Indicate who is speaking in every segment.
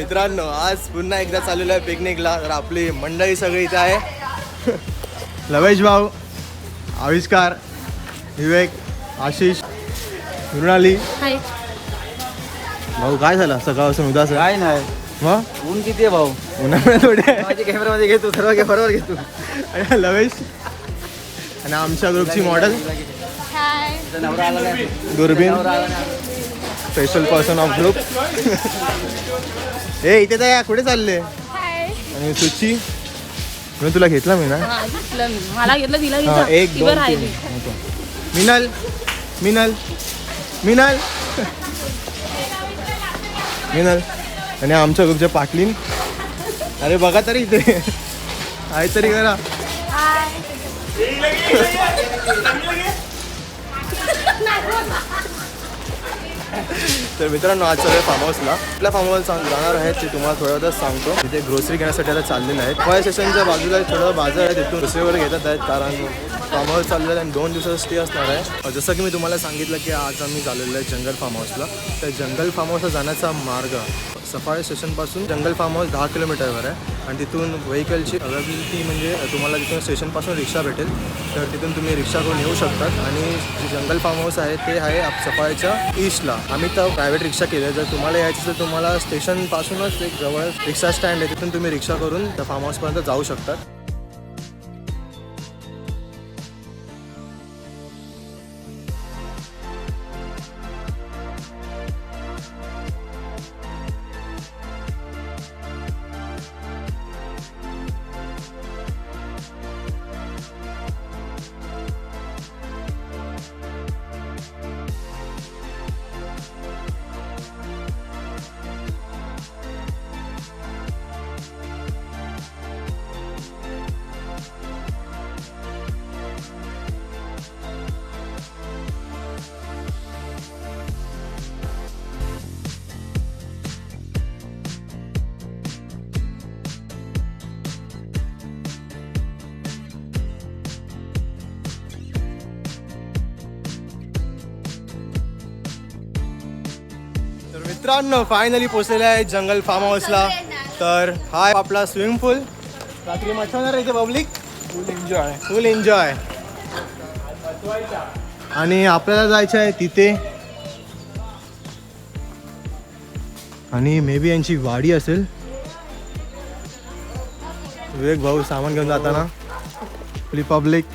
Speaker 1: मित्रांनो, आज पुन्हा एकदा चाललेलो आहे पिकनिकला. तर आपली मंडळी सगळी इथे आहे. लवेश भाऊ, आविष्कार, विवेक, आशिष, मृणाली. भाऊ काय झालं सकाळपासून उदास?
Speaker 2: काय नाही,
Speaker 1: मग
Speaker 2: ऊन किती आहे भाऊ?
Speaker 1: उन्हामुळे थोडे.
Speaker 2: माझ्या कॅमेरामध्ये घेतो, सर्व बरोबर घेतो.
Speaker 1: आणि लवेश आणि आमच्या ग्रुपची मॉडेल
Speaker 2: नवरा आला नाही.
Speaker 1: दुर्बीन, स्पेशल पर्सन ऑफ ग्रुप. हे इथे तर कुठे चालले? आणि सुची म्हणून तुला घेतला मी ना.
Speaker 3: मला घेतलं, तिला
Speaker 1: हा, एक
Speaker 3: ती
Speaker 1: दोन
Speaker 3: राहिली.
Speaker 1: तीन. मिनल मिनल मिनल मिनल आणि आमच्या ग्रुपच्या पाटलीन. अरे बघा तरी इथे आहे तरी करा. तर मित्रांनो, आज सगळे फार्म हाऊसला आपल्या फार्म हाऊस जाणार आहेत ते तुम्हाला थोड्या वेळात सांगतो. तिथे ग्रोसरी घेण्यासाठी आता चाललेलं आहे. फॉय स्टेशनच्या बाजूला थोडं बाजार आहे, तिथून ग्रोसरीवर घेतात आहेत. कारण फार्म हाऊस चाललेलं आहे आणि 2 दिवसाचा स्टे असणार आहे. जसं की मी तुम्हाला सांगितलं की आज आम्ही चाललेलो आहे जंगल फार्म हाऊसला. तर जंगल फार्म हाऊसला जाण्याचा मार्ग सफाळे स्टेशनपासून जंगल फार्म हाऊस 10 किलोमीटरवर आहे. आणि तिथून व्हेकलची अवेलेबिलिटी म्हणजे तुम्हाला तिथून स्टेशनपासून रिक्षा भेटेल. तर तिथून तुम्ही रिक्षा करून येऊ शकतात. आणि जे जंगल फार्म हाऊस आहे ते आहे सफाळ्याच्या ईस्टला. आम्ही तर प्रायव्हेट रिक्षा केली आहे. जर तुम्हाला यायचं तर तुम्हाला स्टेशनपासूनच एक जवळ रिक्षा स्टँड आहे, तिथून तुम्ही रिक्षा करून त्या फार्म हाऊसपर्यंत जाऊ शकतात. मित्रांनो, फायनली पोहोचलेले आहे जंगल फार्म हाऊसला. तर हा आहे आपला स्विमिंग पूल. रात्री मच्छा होणार आहे इथे पब्लिक. फुल एन्जॉय. आणि आपल्याला जायचं आहे तिथे. आणि मे बी यांची वाडी असेल. विवेक भाऊ सामान घेऊन जाताना. आपली पब्लिक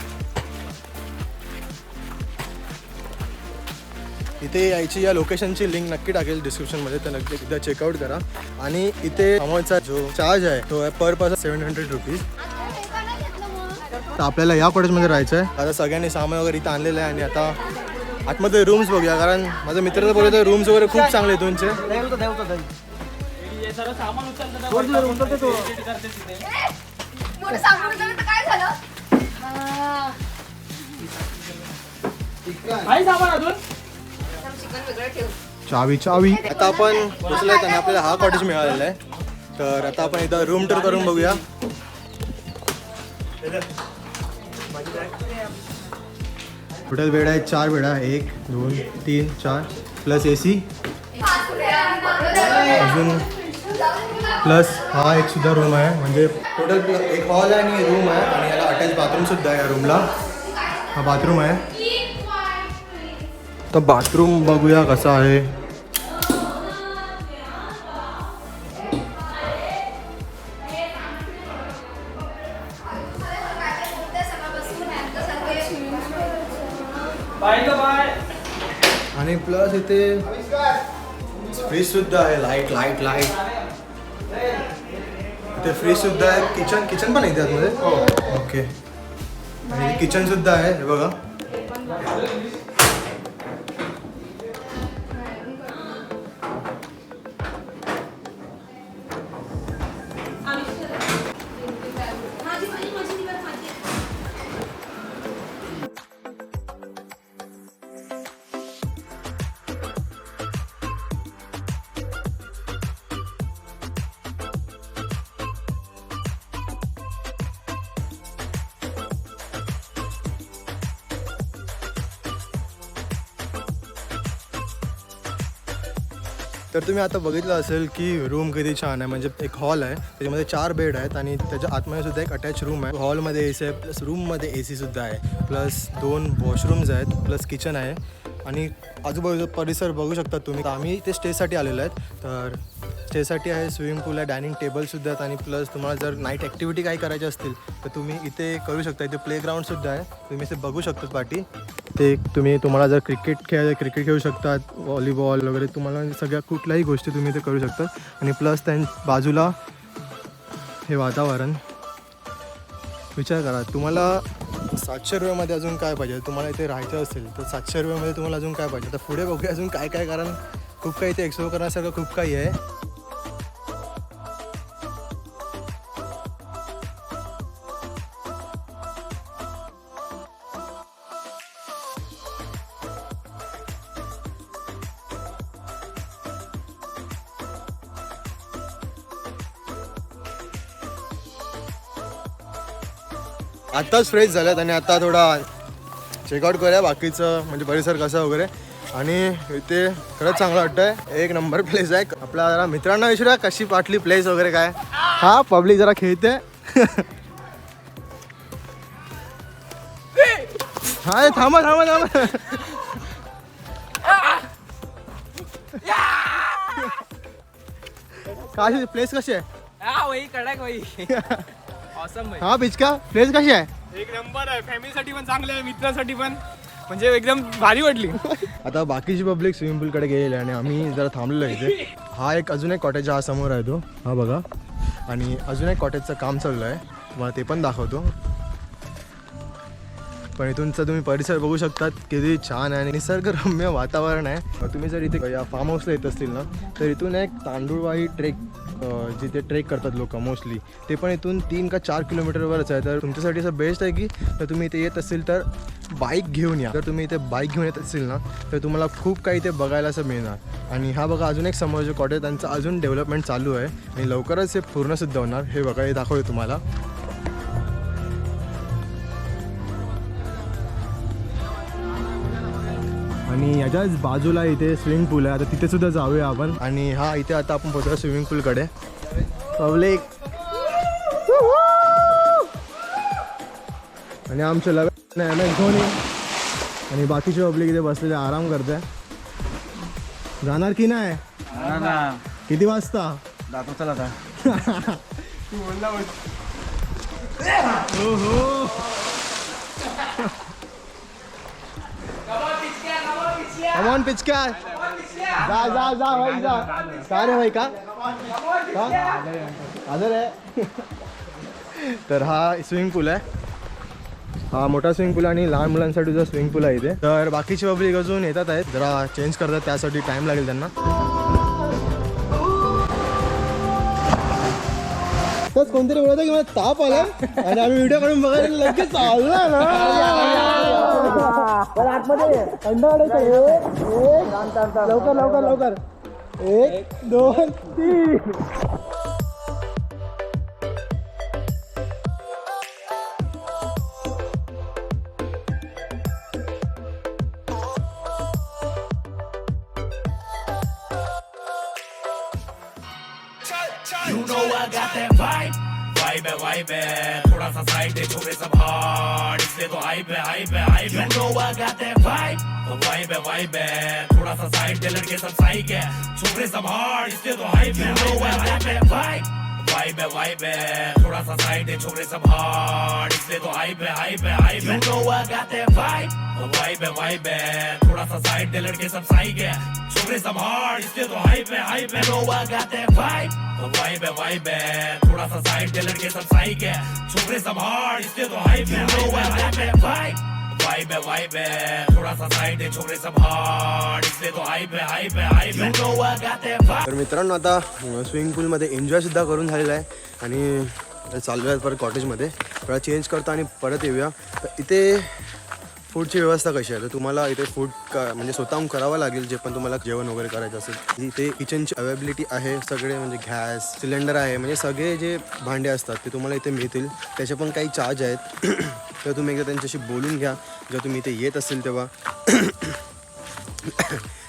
Speaker 1: इथे यायची. या लोकेशनची लिंक नक्की टाकेल डिस्क्रिप्शनमध्ये, तर नक्की एकदा चेकआउट करा. आणि इथे फार्महाऊसचा जो चार्ज आहे तो आहे पर पर्सन 700 रुपीज. तर आपल्याला या कॉटेजमध्ये राहायचं आहे. आता सगळ्यांनी सामान वगैरे इथं आणलेलं आहे. आणि आता आतमध्ये रूम्स बघूया, कारण माझा मित्र तर बोलतो रूम्स वगैरे खूप चांगले आहेत तुमचे. चावी आता आपण पोचलोय आणि आपल्याला हा कॉटेज मिळालेला आहे. तर आता आपण इथं रूम टूर करून बघूया. टोटल बेड आहे 4 बेड आहे. 1 2 3 4 प्लस AC अजून प्लस हा एक सुद्धा रूम आहे. म्हणजे टोटल एक हॉल आहे आणि रूम आहे. आणि याला अटॅच बाथरूम सुद्धा आहे. या रूमला हा बाथरूम आहे. तर बाथरूम बघूया कसा आहे. आणि प्लस इथे फ्रीज सुद्धा आहे. लाईट लाईट लाईट इथे फ्रीज सुद्धा आहे. किचन पण आहे त्यातमध्ये. ओके. आणि किचन सुद्धा आहे. हे बघा. तर तुम्ही आता बघितलं असेल की रूम किती छान आहे. म्हणजे एक हॉल आहे, त्याच्यामध्ये 4 बेड आहेत आणि त्याच्या आतमध्ये सुद्धा एक अटॅच रूम आहे. हॉलमध्ये AC आहे, प्लस रूममध्ये AC सुद्धा आहे, प्लस 2 वॉशरूम्स आहेत, प्लस किचन आहे आणि आजूबाजूचा परिसर बघू शकता तुम्ही. तर आम्ही इथे स्टेसाठी आलेलो आहेत. तर स्टेसाठी आहे, स्विमिंग पूल आहे, डायनिंग टेबलसुद्धा आहेत आणि प्लस तुम्हाला जर नाईट ॲक्टिव्हिटी काही करायची असतील तर तुम्ही इथे करू शकता. इथे प्लेग्राऊंडसुद्धा आहे, तुम्ही इथे बघू शकता पाठी. ते तुम्हाला जर क्रिकेट खेळू शकतात, व्हॉलीबॉल वगैरे, तुम्हाला सगळ्या कुठल्याही गोष्टी तुम्ही इथे करू शकता. आणि प्लस बाजूला हे वातावरण विचार करा, तुम्हाला 700 रुपयामध्ये अजून काय पाहिजे. तुम्हाला इथे राहायचं असेल तर 700 रुपयामध्ये तुम्हाला अजून काय पाहिजे. तर पुढे बघूया अजून काय काय, कारण खूप काही इथे एक्सप्लोर करण्यासारखं खूप काही आहे. आत्ताच फ्रेश झाल्यात आणि आता थोडा चेकआउट करूया बाकीचं, म्हणजे परिसर कसा वगैरे. आणि इथे खरंच चांगलं वाटतंय, एक नंबर प्लेस आहे. आपल्या जरा मित्रांना विचारूया कशी वाटली प्लेस वगैरे काय. हा पब्लिक जरा खेळते. हा थांबा थांबा थांबा. काय प्लेस कशी आहे. हा पिचका प्लेस कशी आहे.
Speaker 4: एक नंबर आहे, फॅमिलीसाठी पण चांगलं आहे, मित्रासाठी पण म्हणजे एकदम भारी वाटली.
Speaker 1: आता बाकीची पब्लिक स्विमिंग पूलकडे गेलेली आहे आणि आम्ही जरा थांबलेलो आहे इथे. हा अजून एक कॉटेज हा समोर आहे तो, हा बघा. आणि अजून एक कॉटेजचं काम चाललं आहे, मला ते पण दाखवतो. पण इथूनचं तुम्ही परिसर बघू शकतात किती छान आहे आणि निसर्गरम्य वातावरण आहे. तुम्ही जर इथे या फार्म हाऊसला येत असतील ना तर इथून एक तांदूळवाही ट्रेक, जिथे ट्रेक करतात लोक मोस्टली, ते पण इथून 3 का 4 किलोमीटरवरच आहे. तर तुमच्यासाठी असं बेस्ट आहे की तर तुम्ही इथे येत असेल तर बाईक घेऊन या. जर तुम्ही इथे बाईक घेऊन येत असेल ना तर तुम्हाला खूप काही इथे बघायला असं मिळणार. आणि हा बघा अजून एक समोर जो कॉटेज, त्यांचं अजून डेव्हलपमेंट चालू आहे आणि लवकरच हे पूर्णसुद्धा होणार. हे बघा, हे दाखवतो तुम्हाला. आणि याच्याच बाजूला इथे स्विमिंग पूल आहे, आता तिथे सुद्धा जाऊया आपण. आणि हा इथे आता आपण पोहोचलो स्विमिंग पूलकडे. पब्लिक आणि आमचे लग्न MS धोनी आणि बाकीचे पब्लिक इथे बसलेले आराम करते. जाणार की नाही, किती वाजता
Speaker 2: जातो चला आता.
Speaker 1: Come on पिचका, जा जा जा भाई जा. का रे भाई का आदर आहे. तर हा स्विमिंग पूल आहे, हा मोठा स्विमिंग पूल आणि लहान मुलांसाठीचा स्विमिंग पूल आहे इथे. तर बाकीची पब्लिक अजून येतात आहेत, जरा चेंज करतात, त्यासाठी टाइम लागेल त्यांना. तर कोणतरी बोलत की मला ताप आला आणि आम्ही व्हिडिओ काढून बघायला लगेच चालला ना. लवकर लवकर लवकर, 1 2 3.
Speaker 5: You know I got that vibe, vibe है, थोड़ा सा साइड है, छोरे सब हार्ड, इसलिए तो hype है. You know I got that vibe है, थोड़ा सा साइड है, लड़के सब साइक है, छोरे सब हार्ड, इसलिए तो hype है. You know I got that vibe है, थोड़ा सा साइड है, छोरे सब हार्ड, इसलिए तो hype है. You know I got that vibe है, थोड़ा सा साइड है, लड़के सब साइक है, छोरे सब हार्ड, इसलिए तो hype है. You know I got that vibe है, थोड़ा सा साइड है, लड़के सब साइक है, छोरे सब हार्ड, इसलिए तो hype है. You know I got that vibe है, थोड़ा सा साइड है, छोरे सब हार्ड, इसलिए तो hype है. You know I got that vibe.
Speaker 1: तर मित्रांनो आता स्विमिंग पूलमध्ये एन्जॉयसुद्धा करून झालेला आहे आणि चालू आहे परत कॉटेजमध्ये. थोडा चेंज करतो आणि परत येऊया. तर इथे फूडची व्यवस्था कशी आहे, तर तुम्हाला इथे फूड म्हणजे स्वतःहून करावं लागेल, जे पण तुम्हाला जेवण वगैरे करायचं असेल. इथे किचनची अवेबिलिटी आहे, सगळे म्हणजे गॅस सिलेंडर आहे, म्हणजे सगळे जे भांडे असतात ते तुम्हाला इथे मिळतील. त्याचे पण काही चार्ज आहेत, तर तुम्ही एकदा त्यांच्याशी बोलून घ्या जेव्हा तुम्ही इथे येत असेल तेव्हा.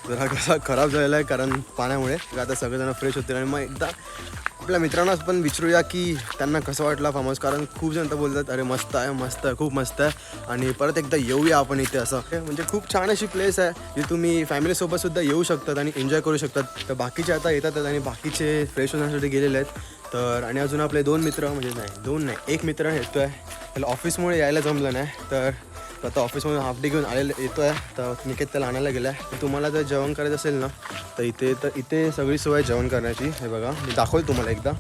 Speaker 1: जरा कसा खराब झालेला आहे कारण पाण्यामुळे. आता सगळेजण फ्रेश होतील आणि मग एकदा आपल्या मित्रांनाच पण विचारूया की त्यांना कसं वाटलं फार्म हाऊस. कारण खूप जण तर बोलतात अरे मस्त आहे मस्त आहे खूप मस्त आहे आणि परत एकदा येऊया आपण इथे. असं म्हणजे खूप छान अशी प्लेस आहे जी तुम्ही फॅमिलीसोबत सुद्धा येऊ शकतात आणि एन्जॉय करू शकतात. तर बाकीचे आता येतात आणि बाकीचे फ्रेश होण्यासाठी गेलेले आहेत. तर आणि अजून आपले 2 मित्र म्हणजे नाही 2 नाही 1 मित्र येतो आहे. त्याला ऑफिसमुळे यायला जमलं नाही तर तो आता ऑफिसमधून हाफ डे घेऊन येतो आहे. तर निकेत त्याला आणायला गेला आहे. तर तुम्हाला जर जेवण करायचं असेल ना तर इथे सगळी सोय जेवण करण्याची. हे बघा मी दाखवलं तुम्हाला एकदा.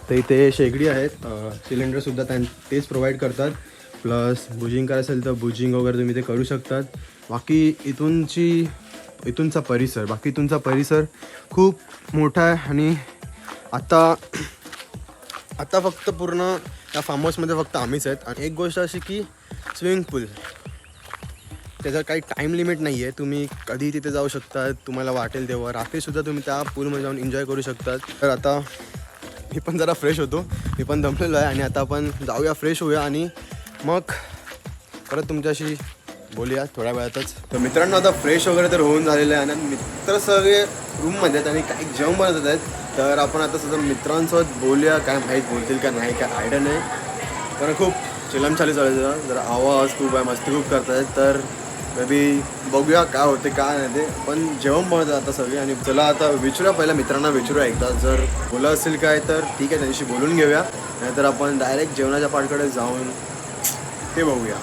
Speaker 1: तर इथे शेगडी आहेत सिलेंडरसुद्धा तेच प्रोव्हाइड करतात. प्लस बुजिंग करायचं असेल तर बुजिंग वगैरे तुम्ही ते करू शकतात. बाकी इथूनचा परिसर खूप मोठा आहे आणि आता फक्त पूर्ण त्या फार्म हाऊसमध्ये फक्त आम्हीच आहेत. आणि एक गोष्ट अशी की स्विमिंग पूल त्याचा काही टाईम लिमिट नाही आहे. तुम्ही कधी तिथे जाऊ शकता तुम्हाला वाटेल तेव्हा. रात्रीसुद्धा तुम्ही त्या पूलमध्ये जाऊन एन्जॉय करू शकतात. तर आता मी पण जरा फ्रेश होतो. मी पण दमलेलो आहे आणि आता आपण जाऊया फ्रेश होऊया आणि मग परत तुमच्याशी बोलूया थोड्या वेळातच. तर मित्रांनो आता फ्रेश वगैरे तर होऊन झालेलं आहे आणि मित्र सगळे रूममध्ये आहेत आणि काही जेवण बनवत आहेत. तर आपण आता सुद्धा मित्रांसोबत बोलूया. काय माहीत बोलतील का नाही काय आयडिया नाही. कारण खूप चिलम चालू चालायचं जरा आवाज खूप आहे मस्ती खूप करत आहेत. तर मे बी बघूया काय होते काय नाही ते. पण जेवण बनवतात आता सगळे आणि चला आता विचारूया पहिल्या मित्रांना विचारूया एकदा. जर बोला असेल काय तर ठीक आहे त्यांच्याशी बोलून घेऊया. नाहीतर आपण डायरेक्ट जेवणाच्या पार्टकडे जाऊन ते बघूया.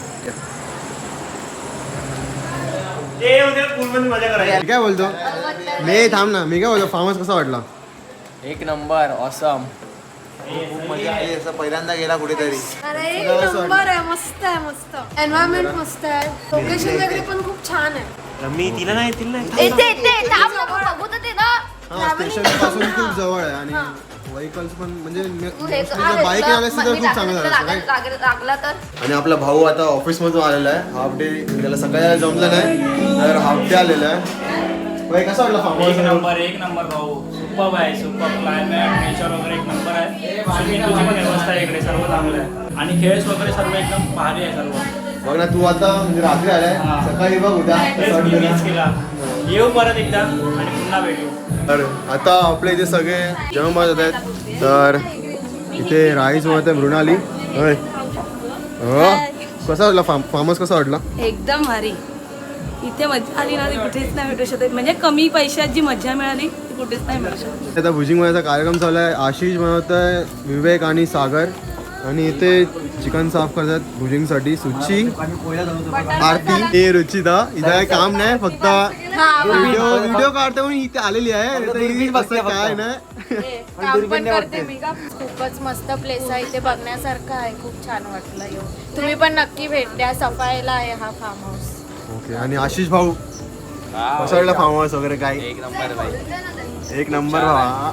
Speaker 1: मी काय बोलतो मी थांब ना. मी काय बोलतो फार्म हाऊस कसा वाटला?
Speaker 2: एक नंबर ऑसम. खूप मजा आली. असं पहिल्यांदा गेला कुठेतरी.
Speaker 6: अरे एक नंबर आहे. मस्त आहे मस्त. एन्व्हायरमेंट मस्त आहे. लोकेशन वगैरे पण खूप छान आहे.
Speaker 2: मी तिला नाही
Speaker 1: स्टेशन पासून खूप जवळ आहे आणि व्हेकल्स पण म्हणजे बाईक आले तर खूप चांगलं झालं. आणि आपला भाऊ आता ऑफिसमधून आलेला आहे. हाफ डे त्याला सकाळी जमलं नाही तर हाफ डे आलेला आहे. कसं वाटलं फार्म हाऊस?
Speaker 7: एक नंबर भाऊ. सुपर आहे. सुपर क्लायमेट नेचर वगैरे एक नंबर आहे. स्विमिंग पूलची पण व्यवस्था आहे इकडे सर्व चांगलं आहे आणि खेळस वगैरे सर्व एकदम भारी आहे सर्व.
Speaker 1: बघ ना तू आता म्हणजे रात्री आलाय सकाळी बघ उद्या
Speaker 7: मिस केला. येऊ परत एकदा आणि पुन्हा भेटू.
Speaker 1: तर आता आपल्या इथे सगळे जेवण बनवत आहेत. तर इथे राईस बनवत आहे मृणाली. होय कसा वाटला फार्म हाऊस कसा वाटला?
Speaker 3: एकदम भारी. इथे मजा आली ना ती कुठेच नाही भेटू शकत. म्हणजे कमी पैशात जी मजा मिळाली ती कुठेच नाही मिळू शकत.
Speaker 1: आता भुजिंग बनवायचा कार्यक्रम चालू आहे. आशिष बनवत आहे विवेक आणि सागर. आणि इथे चिकन साफ करतात भुजिंगसाठी सुची आरती हे रुचिता. इथं काय काम नाही फक्त व्हिडिओ काढते म्हणून इथे आलेली आहे. काय नाही
Speaker 6: काम पण करते मी का. खूपच मस्त प्लेस आहे. इथे बघण्यासारखं आहे. खूप छान वाटलं येऊन. तुम्ही पण नक्की भेट द्या. सफाईला आहे हा फार्म हाऊस.
Speaker 1: ओके. आणि आशिष भाऊ कसं वाटलं फार्म हाऊस वगैरे काय?
Speaker 2: एक नंबर भाई.
Speaker 1: एक नंबर भावा.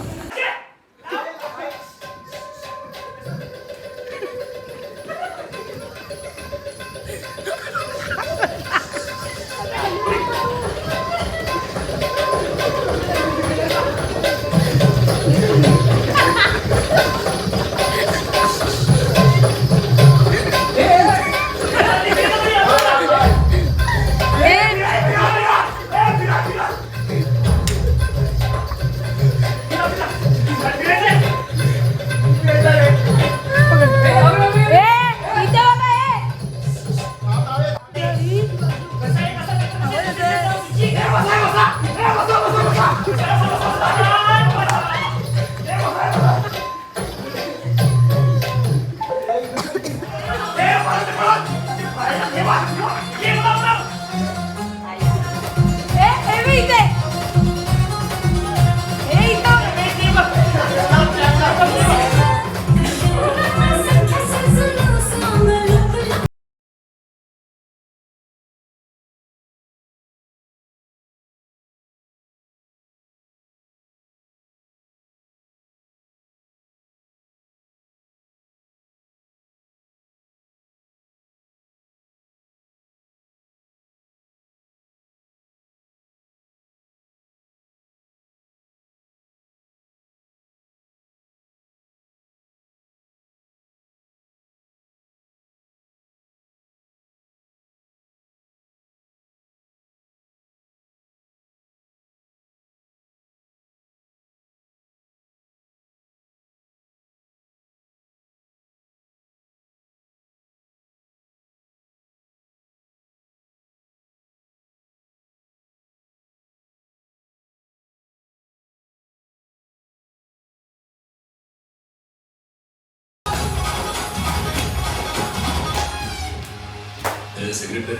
Speaker 5: मेरे सेक्रेटरी।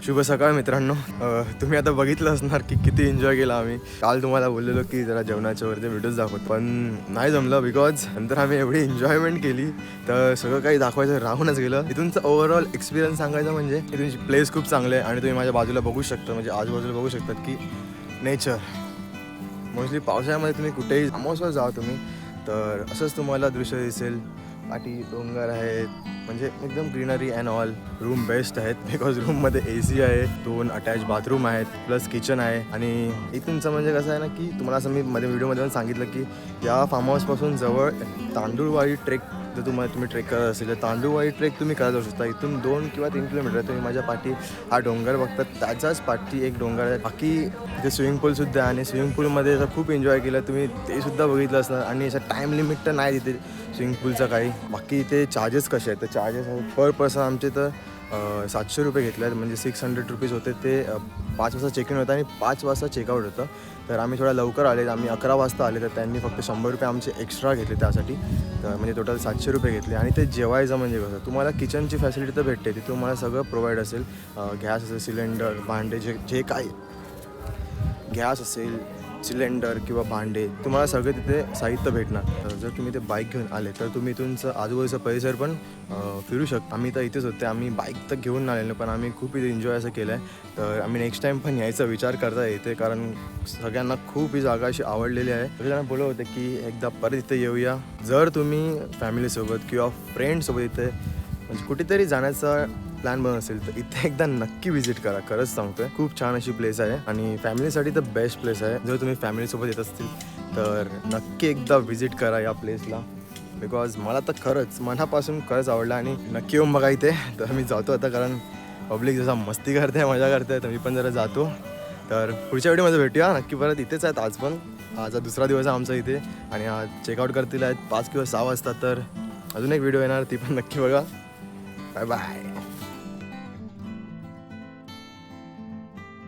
Speaker 1: शुभ सकाळ मित्रांनो. तुम्ही आता बघितलं असणार की किती एन्जॉय केला आम्ही. काल तुम्हाला बोललेलो की जरा जेवणाच्या वरती व्हिडिओज दाखवत, पण नाही जमलं बिकॉज नंतर आम्ही एवढी एन्जॉयमेंट केली तर सगळं काही दाखवायचं राहूनच गेलं. इथूनचं ओव्हरऑल एक्सपिरियन्स सांगायचं म्हणजे इथूनची प्लेस खूप चांगले आहे आणि तुम्ही माझ्या बाजूला बघू शकता, म्हणजे आजूबाजूला बघू शकतात की नेचर. मोस्टली पावसाळ्यामध्ये तुम्ही कुठेही आमोसवर जावा तुम्ही तर असंच तुम्हाला दृश्य दिसेल. पाठी डोंगर आहेत, म्हणजे एकदम greenery and all. Room best आहेत बिकॉज रूममध्ये AC आहे, 2 अटॅच बाथरूम आहेत, प्लस किचन आहे. आणि इथूनचं म्हणजे कसं आहे ना की तुम्हाला असं मी व्हिडिओमध्ये पण सांगितलं की या फार्म हाऊसपासून जवळ तांदूळवाडी ट्रेक जर तुम्ही ट्रेक करत असेल तर तांदूळवाडी ट्रेक तुम्ही करत जाऊ शकता. इथून 2 किंवा 3 किलोमीटर तुम्ही माझ्या पाठी हा डोंगर बघतात, त्याच्याच पाठी एक डोंगर आहे. बाकी इथे स्विमिंग पूलसुद्धा आहे आणि स्विमिंग पूलमध्ये असं खूप एन्जॉय केलं तुम्ही, ते सुद्धा बघितलं असणार. आणि असं टाईम लिमिट तर नाही तिथे स्विमिंग पूलचं काही. बाकी इथे चार्जेस कसे आहेत तर चार्जेस पर पर्सन आमचे तर 700 रुपये घेतले आहेत, म्हणजे 600 रुपीज होते. ते 5 वाजता चेक इन होतं आणि 5 वाजता चेकआउट होतं. तर आम्ही थोडा लवकर आले, आम्ही 11 वाजता आले तर त्यांनी फक्त 100 रुपये आमचे एक्स्ट्रा घेतले त्यासाठी. तर म्हणजे टोटल 700 रुपये घेतले. आणि ते जेवायचं म्हणजे कसं तुम्हाला किचनची फॅसिलिटी तर भेटते, तिथे तुम्हाला सगळं प्रोव्हाइड असेल. गॅस असेल, सिलेंडर, भांडे, जे काही गॅस असेल, सिलेंडर किंवा भांडे तुम्हाला सगळे तिथे साहित्य भेटणार. तर जर तुम्ही ते बाईक घेऊन आले तर तुम्ही इथूनचं आजूबाजूचा परिसर पण फिरू शकता. आम्ही तर इथेच होते, आम्ही बाईक तर घेऊन आलेलो पण आम्ही खूप इथे एन्जॉय असं केलं आहे. तर आम्ही नेक्स्ट टाईम पण यायचा विचार करता येते, कारण सगळ्यांना खूप ही जागा अशी आवडलेली आहे. सगळ्यांना बोलत होते की एकदा परत इथे येऊया. जर तुम्ही फॅमिलीसोबत किंवा फ्रेंडसोबत इथे म्हणजे कुठेतरी जाण्याचा प्लॅन बनत असेल तर इथे एकदा नक्की व्हिजिट करा. खरंच सांगतोय, खूप छान अशी प्लेस आहे आणि फॅमिलीसाठी तर बेस्ट प्लेस आहे. जर तुम्ही फॅमिलीसोबत येत असतील तर नक्की एकदा व्हिजिट करा या प्लेसला, बिकॉज मला तर खरंच मनापासून खरंच आवडलं. आणि नक्की येऊन बघा इथे. तर मी जातो आता, कारण पब्लिक जसा मस्ती करते, मजा करते, तर मी पण जरा जातो. तर पुढच्या व्हिडिओमध्ये भेटूया नक्की. परत इथेच आहेत आज पण, आजचा दुसरा दिवस आहे आमचा इथे आणि आज चेकआउट करतील आहेत 5 किंवा 6 वाजता. तर अजून एक व्हिडिओ येणार, ती पण नक्की बघा. Bye bye.